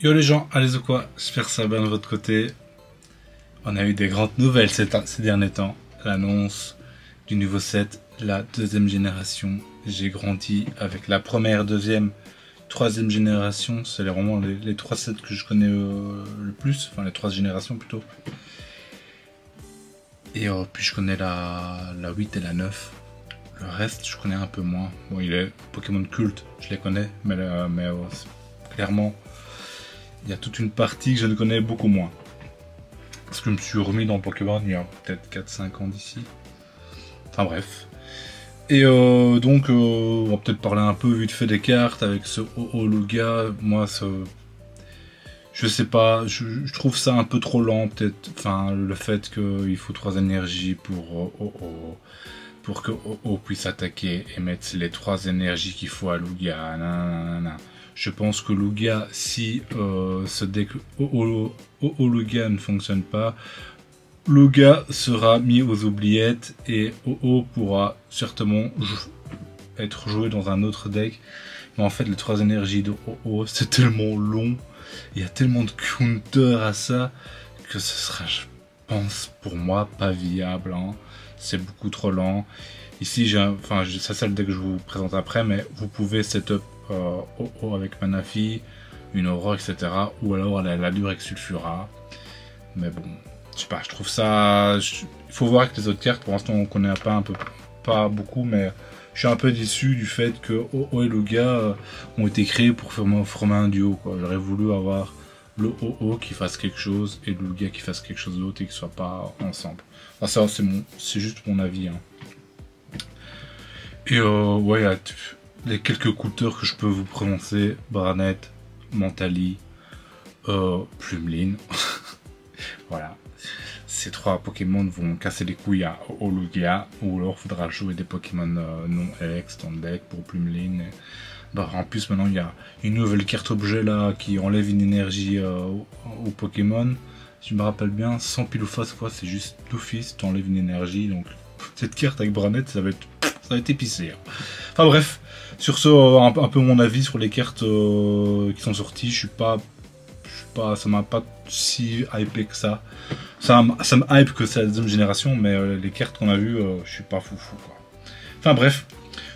Yo les gens, allez ou quoi? J'espère que ça va bien de votre côté. On a eu des grandes nouvelles ces derniers temps. L'annonce du nouveau set, la deuxième génération. J'ai grandi avec la première, deuxième, troisième génération. C'est vraiment les trois sets que je connais le plus. Enfin les trois générations plutôt. Et puis je connais la 8 et la 9. Le reste je connais un peu moins. Bon, il est Pokémon culte, je les connais. Mais clairement... il y a toute une partie que je ne connais beaucoup moins. Parce que je me suis remis dans Pokémon il y a peut-être 4-5 ans d'ici. Enfin bref. Et donc, on va peut-être parler un peu vite fait des cartes avec ce Lugia. Moi, je sais pas, je trouve ça un peu trop lent peut-être. Enfin, le fait qu'il faut 3 énergies pour que O puisse attaquer et mettre les 3 énergies qu'il faut à Lugia. Nanana. Je pense que Lugia, si ce deck Lugia ne fonctionne pas, Lugia sera mis aux oubliettes et OO pourra certainement être joué dans un autre deck. Mais en fait, les 3 énergies de OO, c'est tellement long, il y a tellement de counter à ça, que ce sera, je pense, pour moi, pas viable. Hein. C'est beaucoup trop lent. Ici, ça c'est le deck que je vous présente après, mais vous pouvez setup OO avec Manaphy, une Aurore, etc. Ou alors la Durex Sulfura. Mais bon, je sais pas, je trouve ça... Il faut voir avec les autres cartes, pour l'instant on connaît pas beaucoup, mais je suis un peu déçu du fait que OO et Lugia ont été créés pour former un duo. J'aurais voulu avoir le OO qui fasse quelque chose et le Lugia qui fasse quelque chose d'autre et qu'ils ne soient pas ensemble. Enfin, ça c'est juste mon avis. Hein. Et ouais, les quelques counters que je peux vous prononcer: Branette, Mentali, Plumeline. Voilà. Ces 3 Pokémon vont casser les couilles à Lugia, ou alors il faudra jouer des Pokémon non X dans le deck pour Plumeline. En plus, maintenant il y a une nouvelle carte objet là qui enlève une énergie aux Pokémon. Si je me rappelle bien, sans pile ou face, quoi, c'est juste d'office, tu enlèves une énergie. Donc cette carte avec Branette, ça va être épicé. Hein. Enfin bref, sur ce, un peu mon avis sur les cartes qui sont sorties. Ça m'a pas si hypé que ça. Ça me hype que c'est la deuxième génération, mais les cartes qu'on a vues, je suis pas foufou quoi. Enfin bref.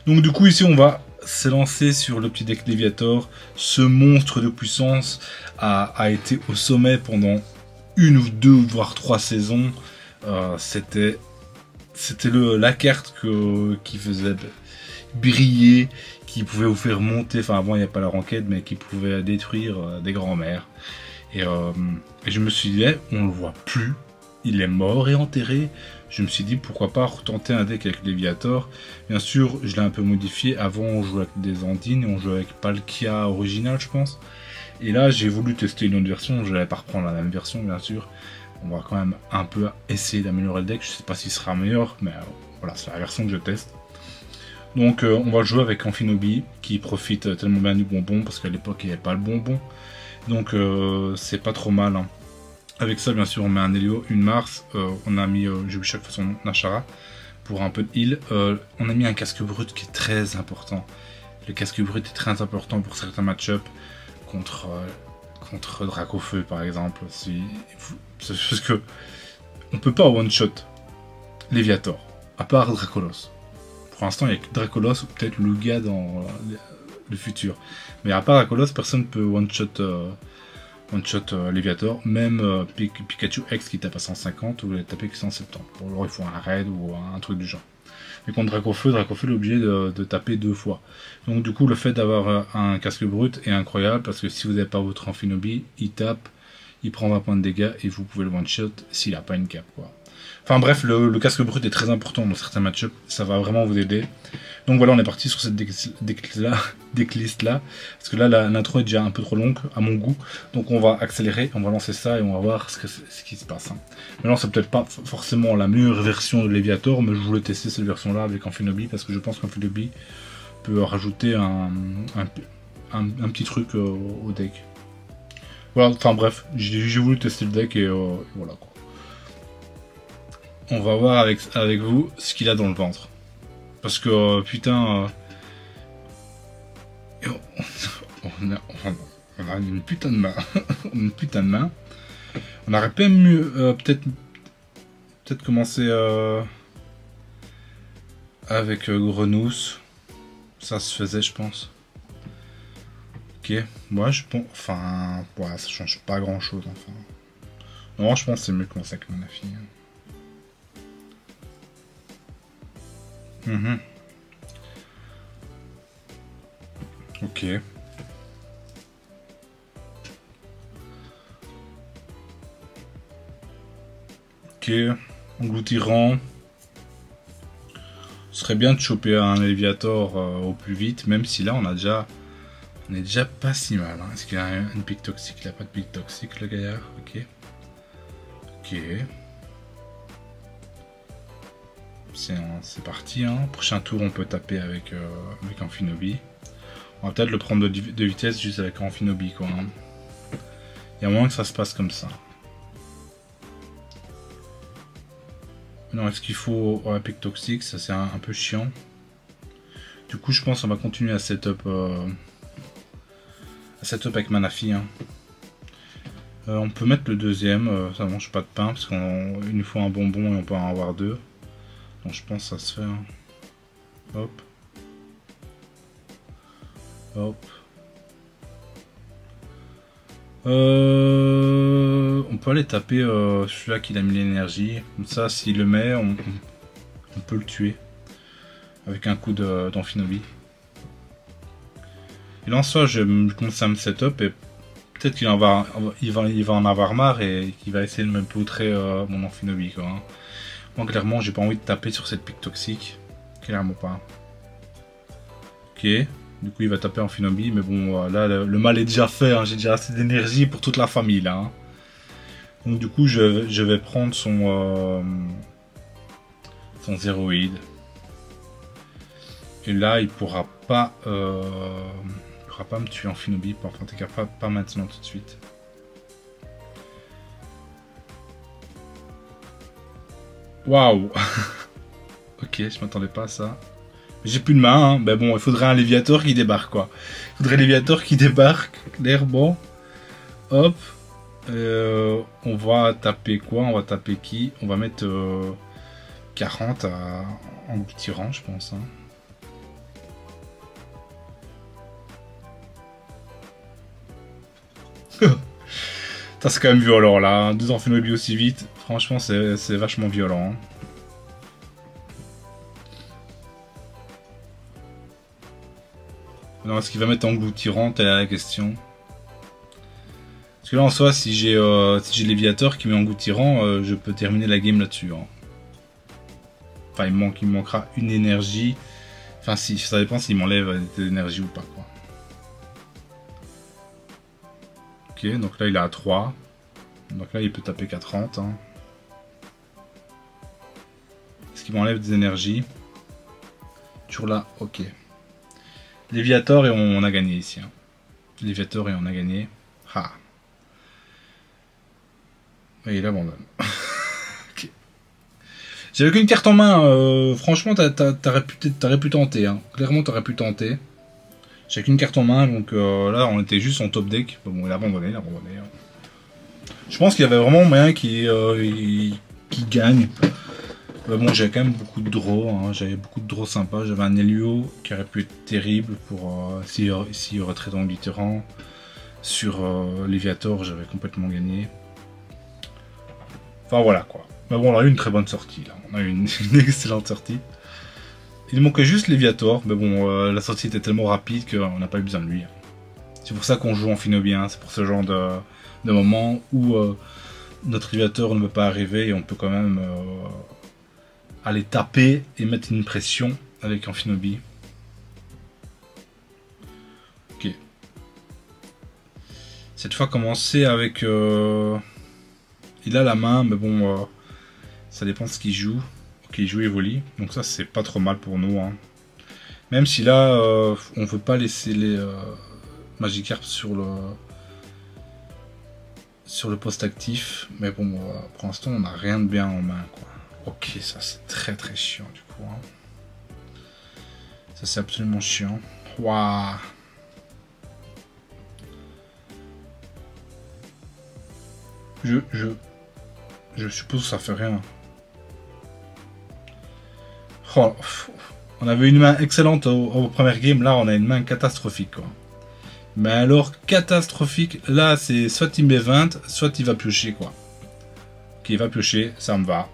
Donc du coup ici on va s'élancer sur le petit deck Léviator. Ce monstre de puissance a été au sommet pendant 1 ou 2 voire 3 saisons. C'était la carte qui faisait briller, qui pouvait vous faire monter, enfin avant il n'y a pas la ranked, mais qui pouvait détruire des grands-mères. Et je me suis dit, on le voit plus, il est mort et enterré. Je me suis dit, pourquoi pas retenter un deck avec Léviator. Bien sûr, je l'ai un peu modifié. Avant, on jouait avec des Andines et on jouait avec Palkia original, je pense. Et là, j'ai voulu tester une autre version. Je n'allais pas reprendre la même version, bien sûr. On va quand même un peu essayer d'améliorer le deck. Je sais pas s'il sera meilleur, mais voilà, c'est la version que je teste. Donc, on va jouer avec Amphinobi, qui profite tellement bien du bonbon, parce qu'à l'époque, il n'y avait pas le bonbon. Donc, c'est pas trop mal. Hein. Avec ça, bien sûr, on met un Hélio, une Mars. On a mis, j'ai vu chaque fois son Nashara pour un peu de heal. On a mis un casque brut qui est très important. Le casque brut est très important pour certains match-up contre Dracofeu, par exemple. Parce que on peut pas one-shot Léviator, à part Dracolos. Pour l'instant, il n'y a que Dracolos ou peut-être Lugia dans le futur. Mais à part Dracolos, personne ne peut one-shot Léviator. Même Pikachu X qui tape à 150, vous voulez taper que 170. Bon, alors il faut un raid ou un truc du genre. Mais contre Dracofeu est obligé de taper 2 fois. Donc du coup, le fait d'avoir un casque brut est incroyable, parce que si vous n'avez pas votre Amphinobi, il tape, il prend 20 points de dégâts et vous pouvez le one-shot s'il n'a pas une cape, quoi. Enfin bref, le casque brut est très important dans certains match-ups, ça va vraiment vous aider. Donc voilà, on est parti sur cette decklist là, parce que là l'intro est déjà un peu trop longue à mon goût. Donc on va accélérer, on va lancer ça et on va voir ce qui se passe. Hein. Maintenant c'est peut-être pas forcément la meilleure version de Léviator, mais je voulais tester cette version là avec Amphinobi, parce que je pense qu'Amphinobi peut rajouter un petit truc au deck. Voilà, enfin bref, j'ai voulu tester le deck et voilà quoi. On va voir avec vous ce qu'il a dans le ventre. Parce que putain... On a une putain de main. Une putain de main. On aurait pas mieux peut-être commencer avec Grenousse. Ça se faisait, je pense. Ok, moi je pense. Enfin, ouais, ça change pas grand chose. Enfin, non, je pense que c'est mieux de commencer avec Manaphy. Ok. Ok, engloutirant. Ce serait bien de choper un Léviator au plus vite, même si là on est déjà pas si mal. Hein. Est-ce qu'il a une pique toxique? Il a pas de pique toxique le gaillard. Ok. Ok. C'est parti. Hein. Prochain tour on peut taper avec Amphinobi. On va peut-être le prendre de vitesse juste avec Amphinobi quoi. Hein. Il y a moyen que ça se passe comme ça. Non, est-ce qu'il faut un pic toxique? Ça c'est un peu chiant. Du coup, je pense qu'on va continuer à setup avec Manaphy. Hein. On peut mettre le deuxième, ça mange pas de pain parce qu'il nous faut un bonbon et on peut en avoir deux. Donc je pense que ça se fait. Hein. Hop. Hop. On peut aller taper celui-là qui a mis l'énergie. Comme ça, s'il le met, on peut le tuer. Avec un coup d'Amphinobi. Et là en soi, je commence à me setup et peut-être qu'il va en avoir marre et qu'il va essayer de me poutrer mon Amphinobi quoi. Hein. Moi clairement j'ai pas envie de taper sur cette pique toxique. Clairement pas. Ok. Du coup il va taper Amphinobi, mais bon là le mal est déjà fait, hein. J'ai déjà assez d'énergie pour toute la famille là. Hein. Donc du coup je vais prendre son zéroïde. Et là il pourra pas me tuer Amphinobi, enfin en tout cas pas maintenant tout de suite. Waouh. Ok, je m'attendais pas à ça. J'ai plus de main, hein. Ben bon, il faudrait un Léviator qui débarque quoi. Il faudrait un Léviator qui débarque, l'air bon. Hop. On va taper quoi? On va taper qui? On va mettre 40 en tirant, je pense. Hein. C'est quand même violent là. Hein. 2 Amphinobi aussi vite. Franchement, c'est vachement violent. Hein. Non, est-ce qu'il va mettre engloutirant? Telle est la question. Parce que là en soi, si j'ai Léviator qui met engloutirant, je peux terminer la game là-dessus. Hein. Enfin, il me manquera une énergie. Enfin, si, ça dépend s'il m'enlève de l'énergie ou pas. Quoi. Ok, donc là il est à 3. Donc là il peut taper qu'à 30. Hein. Est-ce qu'il m'enlève des énergies? Toujours là, ok. Léviator et on a gagné ici. Hein. Léviator et on a gagné. Ah. Et il abandonne. Okay. J'avais qu'une carte en main. Franchement, t'aurais pu tenter. Hein. Clairement, t'aurais pu tenter. J'avais qu'une carte en main, donc là, on était juste en top deck. Bon, il a abandonné. Hein. Je pense qu'il y avait vraiment moyen qu'il gagne. Bon, j'avais quand même beaucoup de draws. Hein. J'avais beaucoup de draws sympas. J'avais un Helio qui aurait pu être terrible pour s'il y aurait très différent. Sur Léviator, j'avais complètement gagné. Enfin voilà quoi. Mais bon, on a eu une très bonne sortie là. On a eu une excellente sortie. Il manquait juste Léviator, mais bon, la sortie était tellement rapide qu'on n'a pas eu besoin de lui. C'est pour ça qu'on joue Amphinobi, hein. C'est pour ce genre de moment où notre Léviator ne peut pas arriver et on peut quand même aller taper et mettre une pression avec Amphinobi. Ok. Cette fois, commencer avec... il a la main, mais bon, ça dépend de ce qu'il joue. Ok, il joue Evoli, donc ça c'est pas trop mal pour nous. Hein. Même si là, on veut pas laisser les Magikarp sur le poste actif, mais bon, pour l'instant on n'a rien de bien en main. Quoi. Ok, ça c'est très très chiant du coup. Hein. Ça c'est absolument chiant. Waouh. Je suppose que ça fait rien. Oh, on avait une main excellente au premier game, là on a une main catastrophique quoi. Mais alors catastrophique, là c'est soit il met 20, soit il va piocher quoi. Ok, il va piocher, ça me va.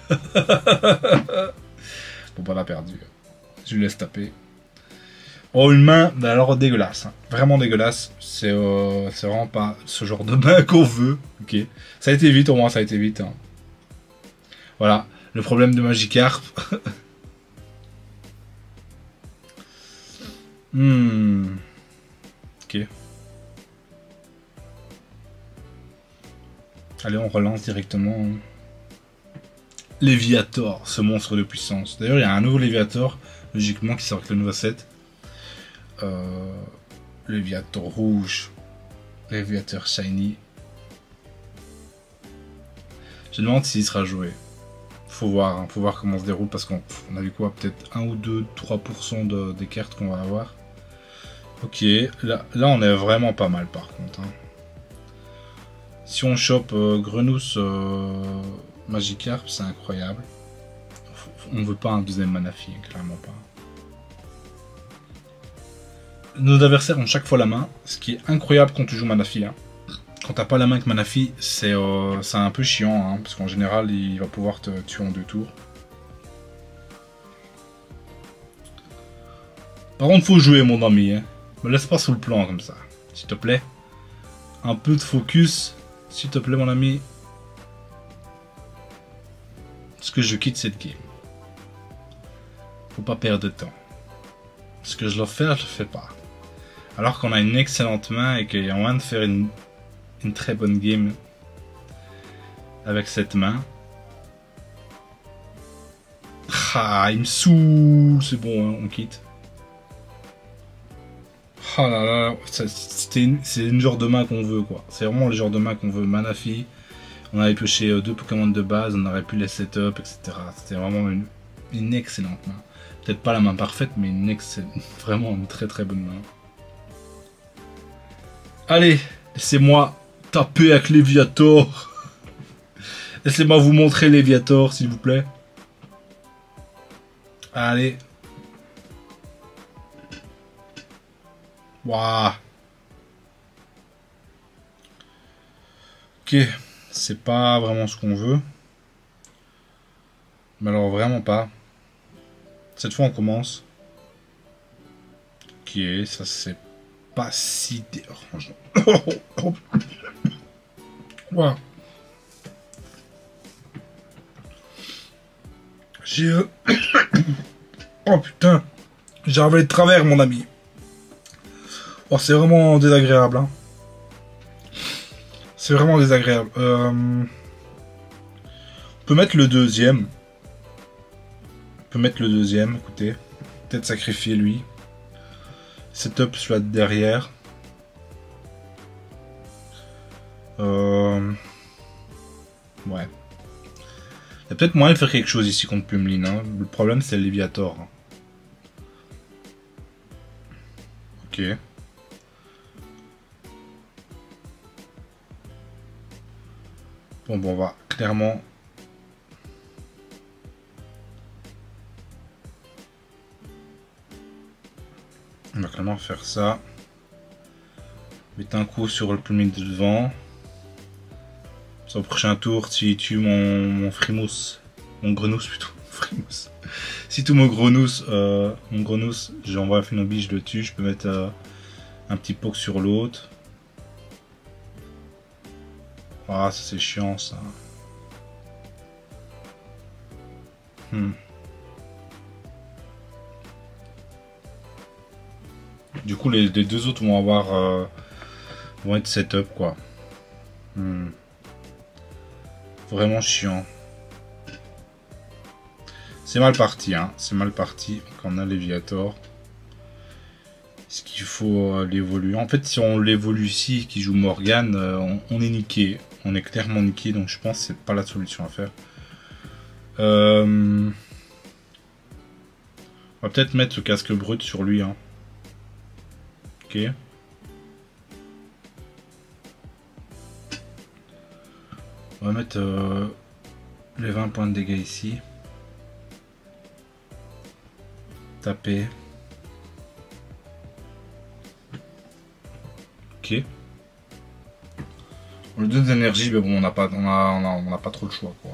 Bon bah on a perdu. Je lui laisse taper. Oh une main, alors dégueulasse. Hein. Vraiment dégueulasse. C'est vraiment pas ce genre de main qu'on veut. Ok. Ça a été vite au moins, ça a été vite. Hein. Voilà. Le problème de Magikarp. Ok. Allez, on relance directement. Léviator, ce monstre de puissance. D'ailleurs, il y a un nouveau Léviator, logiquement, qui sort avec le nouveau set. Léviator rouge. Léviator shiny. Je me demande s'il sera joué. Faut voir comment on se déroule parce qu'on a vu quoi, peut-être 1 ou 2, 3% des cartes qu'on va avoir. Ok, là on est vraiment pas mal par contre. Hein. Si on chope Grenousse Magikarp, c'est incroyable. On veut pas un deuxième Manaphy, clairement pas. Nos adversaires ont chaque fois la main, ce qui est incroyable quand tu joues Manaphy. Hein. Quand t'as pas la main avec Manaphy, c'est un peu chiant, hein, parce qu'en général, il va pouvoir te tuer en 2 tours. Par contre, faut jouer, mon ami. Hein. Me laisse pas sous le plan comme ça, s'il te plaît. Un peu de focus, s'il te plaît, mon ami. Parce que je quitte cette game. Faut pas perdre de temps. Ce que je dois faire, je le fais pas. Alors qu'on a une excellente main et qu'il y a moyen de faire une très bonne game avec cette main. Ah, il me saoule. C'est bon, hein, on quitte. Oh là là, c'est une genre de main qu'on veut quoi. C'est vraiment le genre de main qu'on veut. Manaphy. On avait pioché 2 Pokémon de base, on aurait pu les setup, etc. C'était vraiment une excellente main. Peut-être pas la main parfaite, mais vraiment une très très bonne main. Allez, laissez-moi taper avec Léviator. Laissez-moi vous montrer Léviator, s'il vous plaît. Allez. Waouh. Ok, c'est pas vraiment ce qu'on veut. Mais alors vraiment pas. Cette fois on commence. Ok, ça c'est pas si dérangeant. Wow. J'ai... oh putain. J'ai avalé de travers mon ami. Oh c'est vraiment désagréable. Hein. C'est vraiment désagréable. On peut mettre le deuxième. Écoutez. Peut-être sacrifier lui. Setup soit derrière. Ouais. Il y a peut-être moyen de faire quelque chose ici contre Pummeline. Hein. Le problème c'est le Léviator. Hein. Ok. Bon, on va clairement... On va clairement faire ça. Mettre un coup sur le Pummeline de devant. Au prochain tour, s'il tue mon Frimousse, mon Grenousse plutôt, Frimousse. Si tout mon Grenousse, j'envoie un Phenobi, je le tue, je peux mettre un petit poke sur l'autre. Ah, ça c'est chiant ça. Du coup, les 2 autres vont avoir vont être setup quoi. Vraiment chiant. C'est mal parti, hein. C'est mal parti quand on a Léviator. Est-ce qu'il faut l'évoluer? En fait, si on l'évolue ici, qui joue Morgane, on est niqué. On est clairement niqué, donc je pense que c'est pas la solution à faire. On va peut-être mettre ce casque brut sur lui. Hein. Ok. On va mettre les 20 points de dégâts ici. Taper. Ok. On lui donne de l'énergie, mais bon, on n'a pas trop le choix, quoi.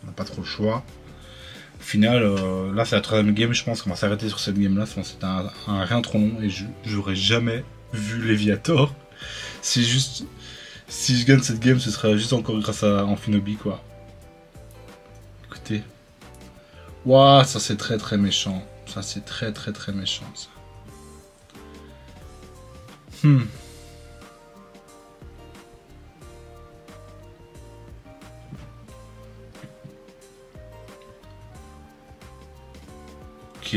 On n'a pas trop le choix. Au final, là c'est la troisième game, je pense qu'on va s'arrêter sur cette game là, c'est un rien trop long et j'aurais jamais vu Léviator. Si je gagne cette game, ce sera juste encore grâce à Amphinobi, quoi. Écoutez. Waouh, ça c'est très très méchant. Ça c'est très très très méchant, ça. Ok.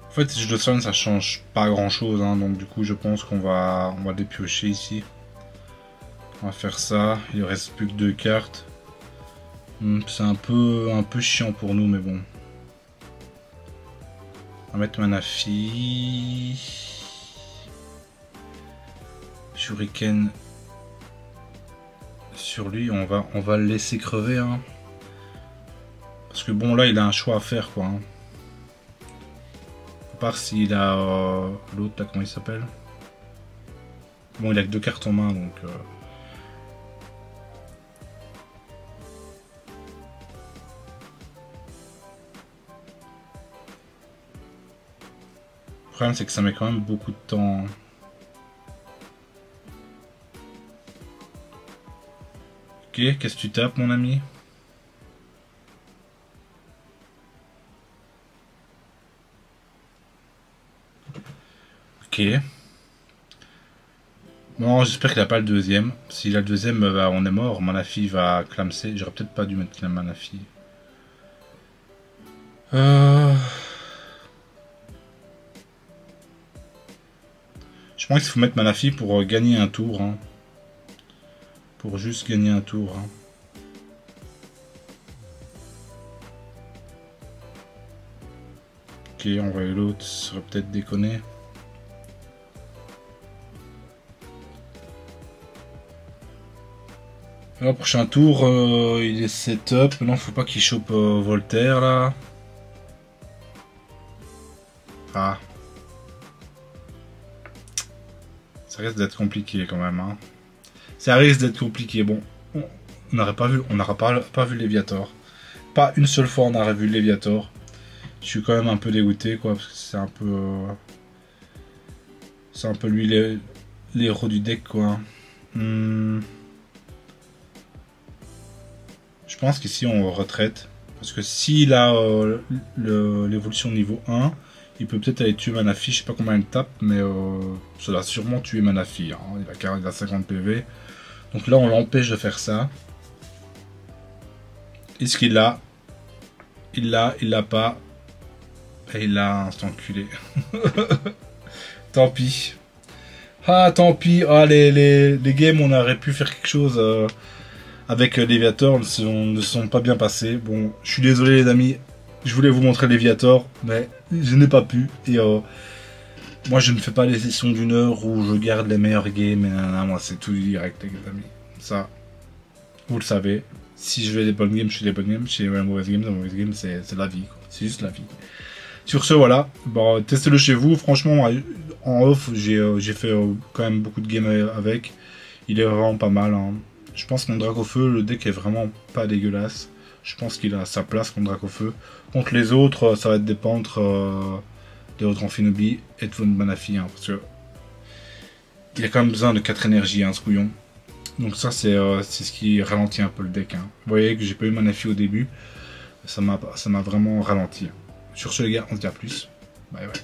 En fait, si je le sonne, ça change pas grand chose, hein, donc du coup, je pense qu'on va dépiocher ici. On va faire ça. Il reste plus que 2 cartes. C'est un peu chiant pour nous, mais bon. On va mettre Manafi. Shuriken sur lui, on va le laisser crever, hein. Parce que bon, là il a un choix à faire, quoi, hein. À part s'il a l'autre là, comment il s'appelle. Bon, il a que 2 cartes en main, donc le problème c'est que ça met quand même beaucoup de temps. Ok, qu'est-ce que tu tapes, mon ami? Ok. Bon, j'espère qu'il n'a pas le deuxième. S'il a le deuxième, bah, on est mort. Manafi va clamser. J'aurais peut-être pas dû mettre la Manafi. Je pense qu'il faut mettre Manafi pour gagner un tour, hein. Pour juste gagner un tour, hein. Ok, envoyer l'autre, ça serait peut-être déconné. Alors, prochain tour, il est setup. Non, faut pas qu'il chope Voltaire là. Ah. Ça risque d'être compliqué quand même, hein. Ça risque d'être compliqué. Bon, on n'aurait pas vu Léviator. Pas une seule fois on aurait vu Léviator. Je suis quand même un peu dégoûté, quoi, parce que c'est un peu lui l'héros du deck, quoi. Je pense qu'ici on retraite. Parce que s'il a l'évolution niveau 1, il peut peut-être aller tuer Manafi. Je sais pas combien il tape, mais ça va sûrement tuer Manafi, hein. Il a 50 PV. Donc là on l'empêche de faire ça. Est-ce qu'il l'a? Il l'a pas. Et il l'a, cet enculé. Tant pis. Ah, tant pis. Ah, les games, on aurait pu faire quelque chose avec Léviator, ne sont pas bien passés. Bon, je suis désolé les amis. Je voulais vous montrer Léviator, mais je n'ai pas pu. Et moi, je ne fais pas les sessions d'1 heure où je garde les meilleurs games. Et moi, c'est tout direct, les amis. Ça, vous le savez. Si je fais des bonnes games, je fais des bonnes games. Si je fais des mauvaises games, c'est la vie. C'est juste la vie. Sur ce, voilà, bon, testez-le chez vous. Franchement, en off, j'ai fait quand même beaucoup de games avec. Il est vraiment pas mal, hein. Je pense qu'en Dracofeu, le deck est vraiment pas dégueulasse. Je pense qu'il a sa place contre Dracofeu. Contre les autres, ça va dépendre de votre Amphinobi et de votre Manafi, hein, parce que il a quand même besoin de 4 énergies, hein, ce couillon. Donc ça, c'est ce qui ralentit un peu le deck, hein. Vous voyez que j'ai pas eu Manafi au début. Ça m'a vraiment ralenti. Sur ce les gars, on se dit à plus. Bye bye.